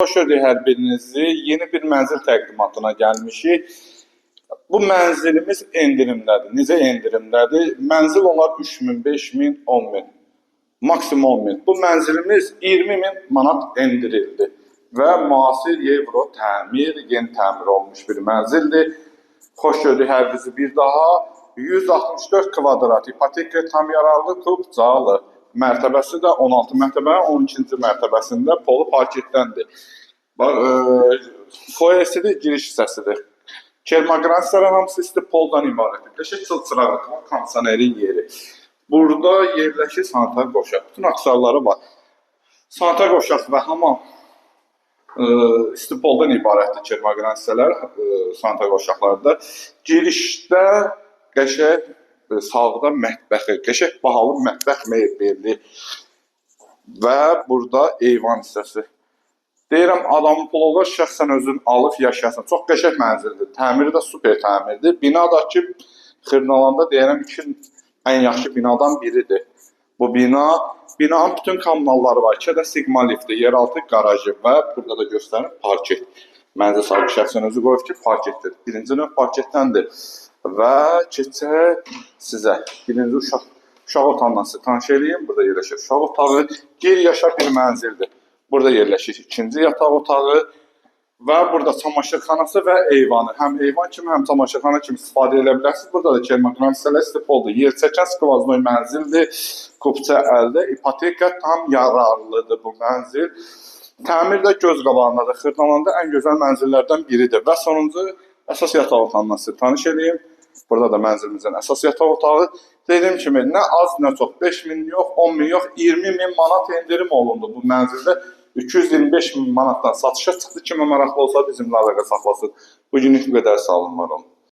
Xoş gördük hər birinizi. Yeni bir mənzil təqdimatına gəlmişik. Bu mənzilimiz endirimdədir. Necə endirimdədir? Mənzil olar 3000, 5000, 10000. Maksimum 10000. Bu mənzilimiz 20000 manat endirildi. Və müasir Euro təmir, yeni təmir olmuş bir mənzildir. Xoş gördük hər birinizi bir daha. 164 kvadrat, ipoteka tam yararlı, kubcalı. Mərtəbəsi də 16 mərtəbənin 12-ci mərtəbəsində polu parketdəndir. Foyesidir, giriş hissəsidir. Kermaqransların hamısı isti poldan ibarətdir. Qəşəng çılçırağı var, kondisionerin yeri. Burada yerləşir sanitar qoşaq. Bütün aksarları var. Sanitar qoşaq və hamam isti poldan ibarətdir kermaqranslar, sanitar qoşaqlarda. Girişdə qəşəng sağda mətbəxi, qəşəng bahalı mətbəx mebeli və burada eyvan hissəsi. Deyirəm, adamın pulu olur, şəxsən özün alıb yaşasın. Çox qəşəng mənzildir. Təmiri də super təmirdir. Binadakı Xırnalanda deyirəm, ən yaxşı binadan biridir. Bu binanın bütün kommunalları var. 2 də Sigma liftdir, yeraltı qarajı və burada da göstərir parket. Mənzil sahibi şəxsən özü qoyub ki, parketdir. Birinci növ parketdəndir. Və keçək sizə. Birinci uşaq otağından sizi tanış edeyim. Burada yerləşir uşaq otağı. Qeyri-yaşa bir mənzildir. Burada yerləşir ikinci yataq otağı və burada çamaşırxanası və eyvanı. Həm eyvan kimi, həm çamaşırxana kimi istifadə edə bilərsiniz. Burada da kermaqranslar istif oldu. Yer çəkən skvaznoy mənzildir. Kupça əldə. İpoteka tam yararlıdır bu mənzil. Təmir də göz qabağındadır. Xırnalanda ən gözəl mənzillərdən biridir. Və sonuncu əsas yataq otağından sizi tanış edeyim. Burada da mənzilimizin əsas yataq otağı. Dediyim kimi, nə az, nə çox. 5000 yox, 10000 yox, 20000 manat endirim olundu bu mənzildə. 225 min manatdan satışa çıxdı. Kimə maraqlı olsa bizimlə əlaqə saxlasın. Bugünlük bu qədər, sağ olun, var olun.